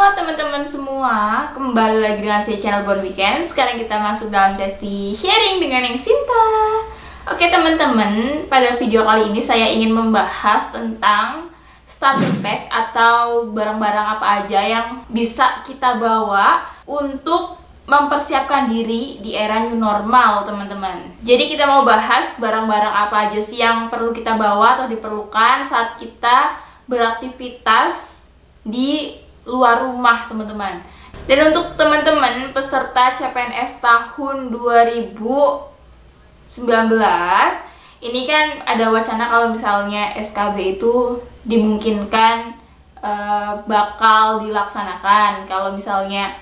Halo teman-teman semua, kembali lagi dengan saya channel Bon Weekend. Sekarang kita masuk dalam sesi sharing dengan yang Sinta. Oke teman-teman, pada video kali ini saya ingin membahas tentang starter pack atau barang-barang apa aja yang bisa kita bawa untuk mempersiapkan diri di era new normal, teman-teman. Jadi kita mau bahas barang-barang apa aja sih yang perlu kita bawa atau diperlukan saat kita beraktivitas di luar rumah, teman-teman. Dan untuk teman-teman peserta CPNS tahun 2019, ini kan ada wacana kalau misalnya SKB itu dimungkinkan bakal dilaksanakan kalau misalnya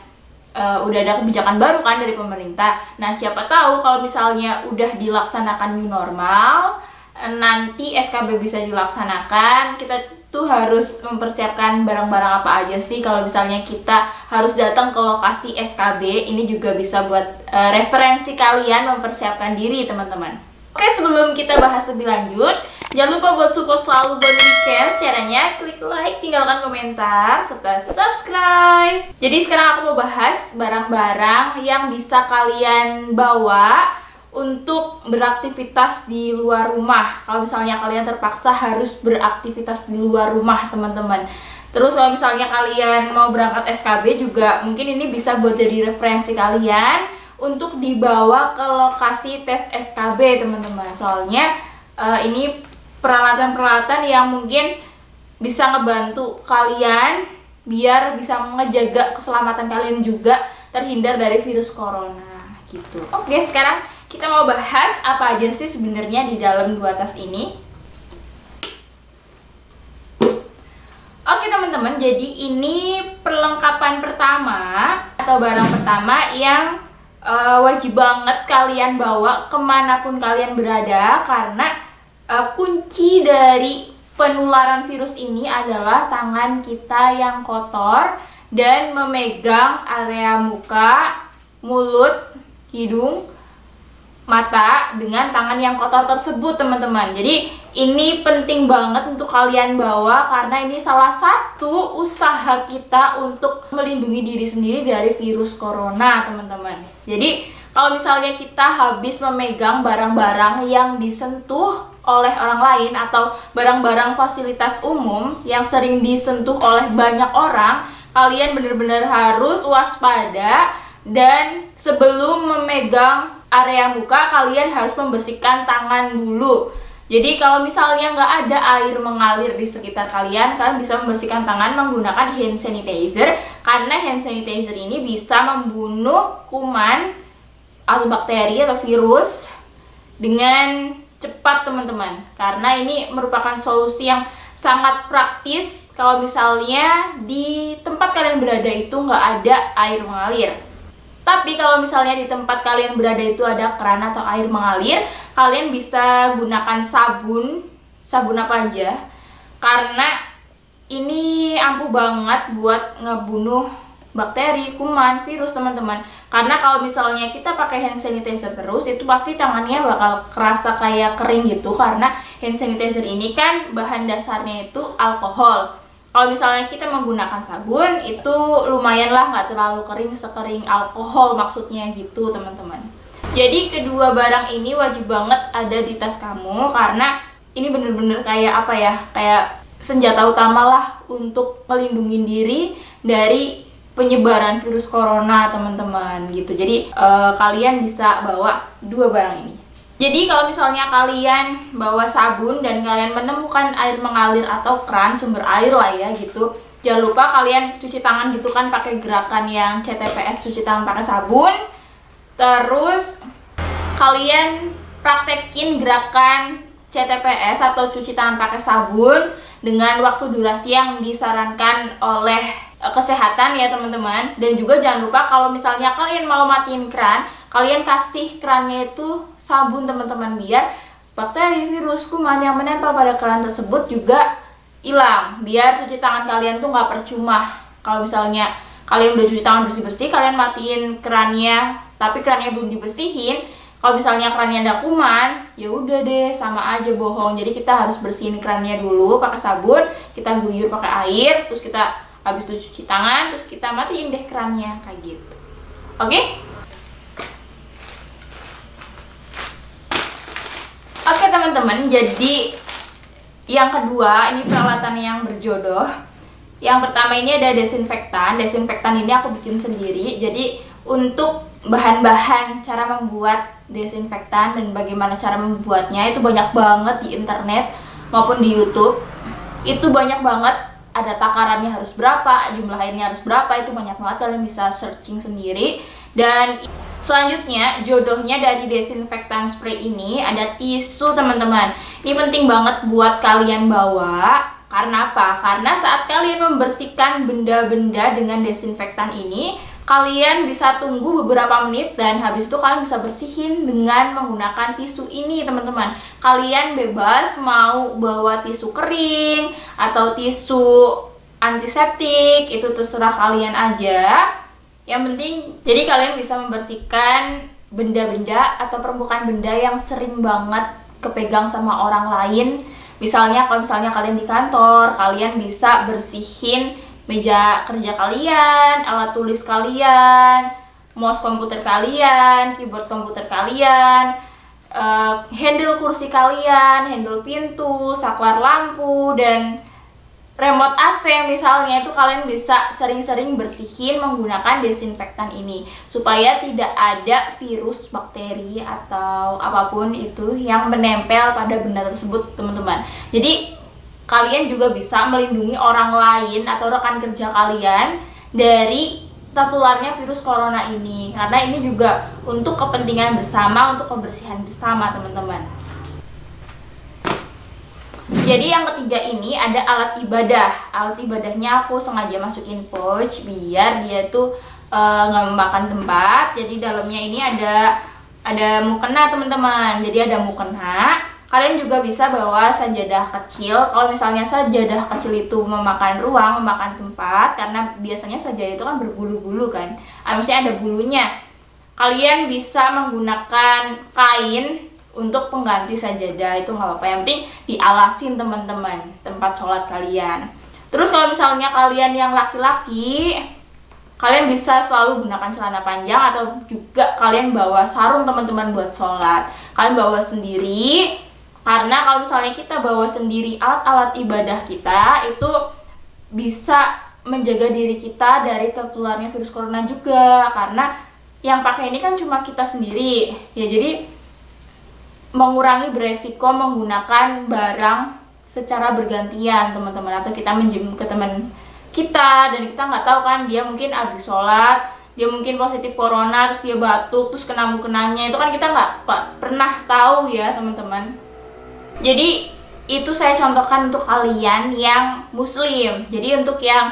udah ada kebijakan baru kan dari pemerintah. Nah, siapa tahu kalau misalnya udah dilaksanakan new normal, nanti SKB bisa dilaksanakan. Kita tuh harus mempersiapkan barang-barang apa aja sih kalau misalnya kita harus datang ke lokasi SKB. Ini juga bisa buat referensi kalian mempersiapkan diri, teman-teman. Oke, sebelum kita bahas lebih lanjut, jangan lupa buat support selalu Bon Weekend. Caranya klik like, tinggalkan komentar, serta subscribe. Jadi sekarang aku mau bahas barang-barang yang bisa kalian bawa untuk beraktivitas di luar rumah. Kalau misalnya kalian terpaksa harus beraktivitas di luar rumah, teman-teman. Terus kalau misalnya kalian mau berangkat SKB juga, mungkin ini bisa buat jadi referensi kalian untuk dibawa ke lokasi tes SKB, teman-teman. Soalnya ini peralatan-peralatan yang mungkin bisa ngebantu kalian biar bisa menjaga keselamatan kalian juga terhindar dari virus corona gitu. Oke, sekarang kita mau bahas apa aja sih sebenarnya di dalam dua tas ini. Oke teman-teman, jadi ini perlengkapan pertama atau barang pertama yang wajib banget kalian bawa kemanapun kalian berada, karena kunci dari penularan virus ini adalah tangan kita yang kotor dan memegang area muka, mulut, hidung, mata dengan tangan yang kotor tersebut, teman-teman. Jadi ini penting banget untuk kalian bawa karena ini salah satu usaha kita untuk melindungi diri sendiri dari virus corona, teman-teman. Jadi kalau misalnya kita habis memegang barang-barang yang disentuh oleh orang lain atau barang-barang fasilitas umum yang sering disentuh oleh banyak orang, kalian benar-benar harus waspada. Dan sebelum memegang area muka, kalian harus membersihkan tangan dulu. Jadi kalau misalnya nggak ada air mengalir di sekitar kalian, kalian bisa membersihkan tangan menggunakan hand sanitizer. Karena hand sanitizer ini bisa membunuh kuman atau bakteri atau virus dengan cepat, teman-teman. Karena ini merupakan solusi yang sangat praktis kalau misalnya di tempat kalian berada itu nggak ada air mengalir. Tapi kalau misalnya di tempat kalian berada itu ada keran atau air mengalir, kalian bisa gunakan sabun apa aja, karena ini ampuh banget buat ngebunuh bakteri, kuman, virus, teman-teman. Karena kalau misalnya kita pakai hand sanitizer terus, itu pasti tangannya bakal kerasa kayak kering gitu, karena hand sanitizer ini kan bahan dasarnya itu alkohol. Kalau misalnya kita menggunakan sabun, itu lumayan lah, nggak terlalu kering sekering alkohol maksudnya gitu, teman-teman. Jadi kedua barang ini wajib banget ada di tas kamu, karena ini bener-bener kayak apa ya, kayak senjata utama lah untuk melindungi diri dari penyebaran virus corona, teman-teman gitu. Jadi kalian bisa bawa dua barang ini. Jadi kalau misalnya kalian bawa sabun dan kalian menemukan air mengalir atau keran sumber air lah ya gitu, jangan lupa kalian cuci tangan gitu kan, pakai gerakan yang CTPS, cuci tangan pakai sabun. Terus kalian praktekin gerakan CTPS atau cuci tangan pakai sabun dengan waktu durasi yang disarankan oleh kesehatan ya, teman-teman. Dan juga jangan lupa kalau misalnya kalian mau matiin keran, kalian kasih kerannya itu sabun, teman-teman, biar bakteri, virus, kuman yang menempel pada keran tersebut juga hilang. Biar cuci tangan kalian tuh nggak percuma. Kalau misalnya kalian udah cuci tangan bersih-bersih, kalian matiin kerannya tapi kerannya belum dibersihin, kalau misalnya kerannya ada kuman, ya udah deh, sama aja bohong. Jadi kita harus bersihin kerannya dulu pakai sabun, kita guyur pakai air, terus kita Habis itu cuci tangan, terus kita matiin deh kerannya kayak gitu. Oke? Oke teman-teman, jadi yang kedua ini peralatan yang berjodoh. Yang pertama ini ada desinfektan. Desinfektan ini aku bikin sendiri. Jadi untuk bahan-bahan cara membuat desinfektan dan bagaimana cara membuatnya itu banyak banget di internet maupun di YouTube. Itu banyak banget, ada takarannya harus berapa, jumlah airnya harus berapa, itu banyak banget, kalian bisa searching sendiri. Dan selanjutnya jodohnya dari desinfektan spray ini ada tisu teman-teman. Ini penting banget buat kalian bawa. Karena apa? Karena saat kalian membersihkan benda-benda dengan desinfektan ini, kalian bisa tunggu beberapa menit dan habis itu kalian bisa bersihin dengan menggunakan tisu ini teman-teman. Kalian bebas mau bawa tisu kering atau tisu antiseptik, itu terserah kalian aja. Yang penting, jadi kalian bisa membersihkan benda-benda atau permukaan benda yang sering banget kepegang sama orang lain. Misalnya kalau kalian di kantor, kalian bisa bersihin meja kerja kalian, alat tulis kalian, mouse komputer kalian, keyboard komputer kalian, handle kursi kalian, handle pintu, saklar lampu, dan remote AC misalnya, itu kalian bisa sering-sering bersihin menggunakan desinfektan ini supaya tidak ada virus, bakteri atau apapun itu yang menempel pada benda tersebut teman-teman. Jadi kalian juga bisa melindungi orang lain atau rekan kerja kalian dari tertularnya virus corona ini, karena ini juga untuk kepentingan bersama, untuk kebersihan bersama teman-teman. Jadi yang ketiga ini ada alat ibadah. Alat ibadahnya aku sengaja masukin pouch biar dia tuh nggak memakan tempat. Jadi dalamnya ini ada mukena teman-teman. Jadi ada mukena. Kalian juga bisa bawa sajadah kecil. Kalau misalnya sajadah kecil itu memakan ruang, memakan tempat, karena biasanya sajadah itu kan berbulu-bulu kan. Maksudnya ada bulunya. Kalian bisa menggunakan kain untuk pengganti sajadah, itu nggak apa-apa, yang penting dialasin teman-teman tempat sholat kalian. Terus kalau misalnya kalian yang laki-laki, kalian bisa selalu gunakan celana panjang atau juga kalian bawa sarung teman-teman buat sholat. Kalian bawa sendiri, karena kalau misalnya kita bawa sendiri alat-alat ibadah kita, itu bisa menjaga diri kita dari tertularnya virus corona juga, karena yang pakai ini kan cuma kita sendiri ya, jadi mengurangi beresiko menggunakan barang secara bergantian teman-teman, atau kita minjem ke teman kita dan kita nggak tahu kan, dia mungkin habis sholat, dia mungkin positif corona, terus dia batuk, terus kena mukenanya, itu kan kita nggak pernah tahu ya teman-teman. Jadi itu saya contohkan untuk kalian yang muslim. Jadi untuk yang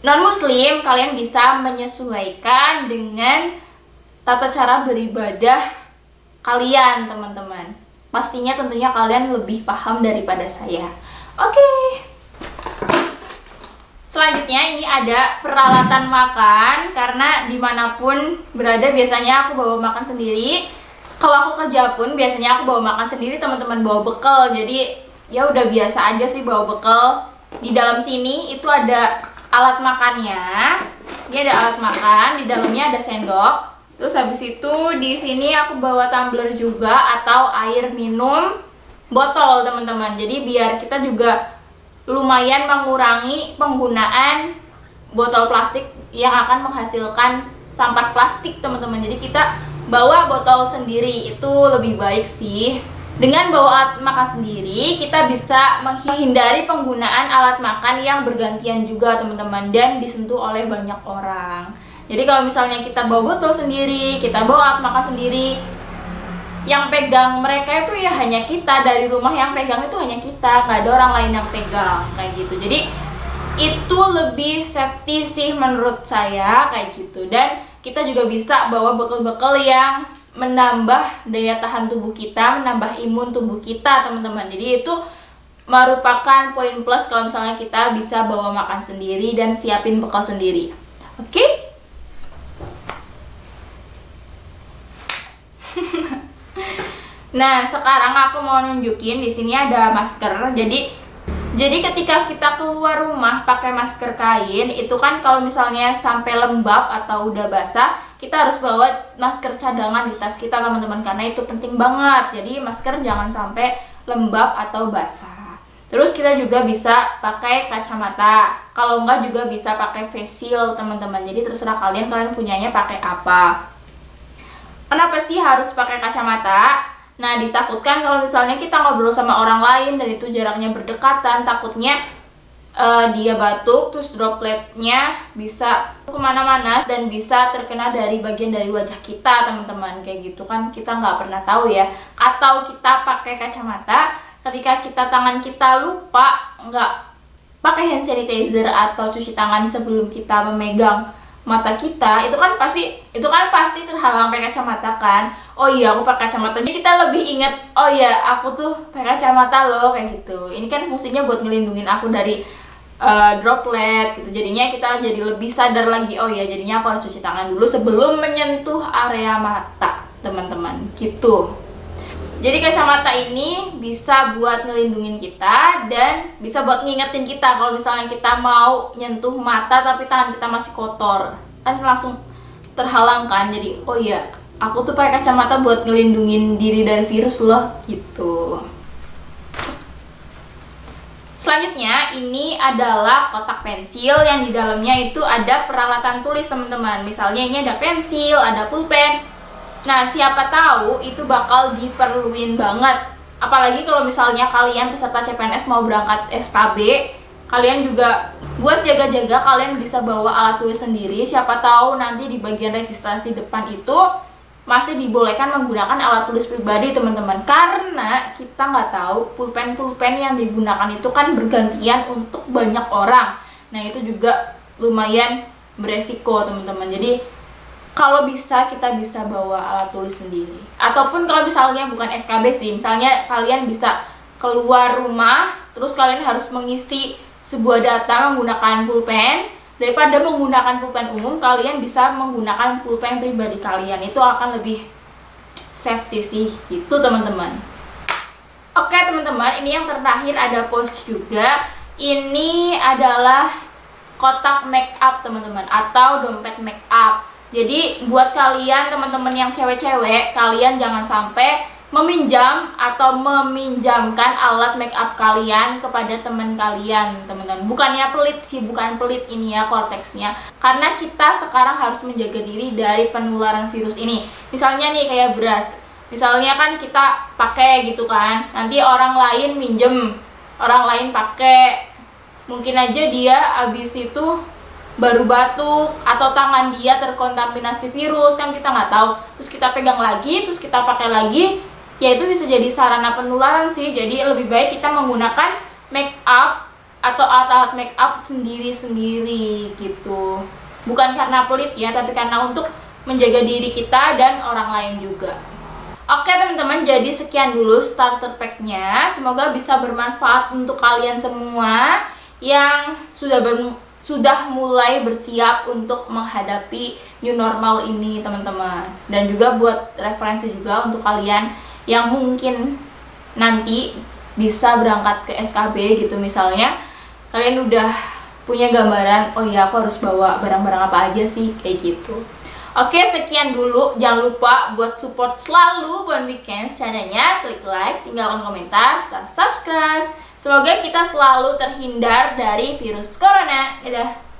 non muslim, kalian bisa menyesuaikan dengan tata cara beribadah kalian teman-teman. Pastinya tentunya kalian lebih paham daripada saya. Oke. Selanjutnya ini ada peralatan makan, karena dimanapun berada biasanya aku bawa makan sendiri. Kalau aku kerja pun biasanya aku bawa makan sendiri teman-teman, bawa bekal. Jadi ya udah biasa aja sih bawa bekal. Di dalam sini itu ada alat makannya. Ini ada alat makan, di dalamnya ada sendok. Terus habis itu di sini aku bawa tumbler juga atau air minum botol teman-teman. Jadi biar kita juga lumayan mengurangi penggunaan botol plastik yang akan menghasilkan sampah plastik teman-teman. Jadi kita bawa botol sendiri itu lebih baik sih. Dengan bawa alat makan sendiri, kita bisa menghindari penggunaan alat makan yang bergantian juga teman-teman dan disentuh oleh banyak orang. Jadi kalau misalnya kita bawa botol sendiri, kita bawa alat makan sendiri, yang pegang mereka itu ya hanya kita, dari rumah yang pegang itu hanya kita, nggak ada orang lain yang pegang kayak gitu. Jadi itu lebih safety sih menurut saya kayak gitu. Dan kita juga bisa bawa bekal-bekal yang menambah daya tahan tubuh kita, menambah imun tubuh kita teman-teman. Jadi itu merupakan poin plus kalau misalnya kita bisa bawa makan sendiri dan siapin bekal sendiri. Oke? Nah, sekarang aku mau nunjukin di sini ada masker. Jadi Jadi ketika kita keluar rumah pakai masker kain, itu kan kalau misalnya sampai lembab atau udah basah, kita harus bawa masker cadangan di tas kita teman-teman, karena itu penting banget. Jadi masker jangan sampai lembab atau basah. Terus kita juga bisa pakai kacamata. Kalau enggak juga bisa pakai face shield teman-teman. Jadi terserah kalian punyanya pakai apa. Kenapa sih harus pakai kacamata? Nah, ditakutkan kalau misalnya kita ngobrol sama orang lain dan itu jaraknya berdekatan, takutnya dia batuk, terus dropletnya bisa kemana-mana dan bisa terkena dari bagian dari wajah kita teman-teman. Kayak gitu kan kita nggak pernah tahu ya. Atau kita pakai kacamata, ketika tangan kita lupa nggak pakai hand sanitizer atau cuci tangan sebelum kita memegang mata kita, itu kan pasti terhalang pakai kacamata kan. Oh iya, aku pakai kacamata. Jadi kita lebih ingat, oh iya aku tuh pakai kacamata loh, kayak gitu. Ini kan fungsinya buat ngelindungin aku dari droplet gitu. Jadinya kita jadi lebih sadar lagi, oh iya jadinya aku harus cuci tangan dulu sebelum menyentuh area mata teman-teman gitu. Jadi kacamata ini bisa buat ngelindungin kita dan bisa buat ngingetin kita kalau misalnya kita mau nyentuh mata tapi tangan kita masih kotor, kan langsung terhalang kan. Jadi oh iya, aku tuh pakai kacamata buat ngelindungin diri dari virus loh gitu. Selanjutnya ini adalah kotak pensil yang di dalamnya itu ada peralatan tulis teman-teman. Misalnya ini ada pensil, ada pulpen. Nah, siapa tahu itu bakal diperluin banget. Apalagi kalau misalnya kalian peserta CPNS mau berangkat SKB, kalian juga buat jaga-jaga kalian bisa bawa alat tulis sendiri. Siapa tahu nanti di bagian registrasi depan itu masih dibolehkan menggunakan alat tulis pribadi teman-teman. Karena kita nggak tahu pulpen-pulpen yang digunakan itu kan bergantian untuk banyak orang. Nah, itu juga lumayan beresiko teman-teman. Jadi kalau bisa kita bisa bawa alat tulis sendiri. Ataupun kalau misalnya bukan SKB sih, misalnya kalian bisa keluar rumah terus kalian harus mengisi sebuah data menggunakan pulpen, daripada menggunakan pulpen umum, kalian bisa menggunakan pulpen pribadi kalian. Itu akan lebih safety sih gitu teman-teman. Oke teman-teman, ini yang terakhir ada pouch juga. Ini adalah kotak make up teman-teman, atau dompet make up. Jadi buat kalian teman-teman yang cewek-cewek, kalian jangan sampai meminjam atau meminjamkan alat make up kalian kepada teman kalian, teman-teman. Bukannya pelit sih, bukan pelit ini ya konteksnya. Karena kita sekarang harus menjaga diri dari penularan virus ini. Misalnya nih kayak beras. Misalnya kan kita pakai gitu kan, nanti orang lain minjem, orang lain pakai. Mungkin aja dia abis itu baru batuk atau tangan dia terkontaminasi virus, kan kita nggak tahu. Terus kita pegang lagi, terus kita pakai lagi, ya itu bisa jadi sarana penularan sih. Jadi lebih baik kita menggunakan make up atau alat-alat make up sendiri-sendiri gitu. Bukan karena pelit ya, tapi karena untuk menjaga diri kita dan orang lain juga. Oke teman-teman, jadi sekian dulu starter pack-nya. Semoga bisa bermanfaat untuk kalian semua yang sudah mulai bersiap untuk menghadapi new normal ini teman-teman. Dan juga buat referensi juga untuk kalian yang mungkin nanti bisa berangkat ke SKB gitu. Misalnya kalian udah punya gambaran, oh iya aku harus bawa barang-barang apa aja sih, kayak gitu. Oke, sekian dulu. Jangan lupa buat support selalu Bon Weekends. Caranya klik like, tinggalkan komentar, dan subscribe. Semoga kita selalu terhindar dari virus corona. Dadah.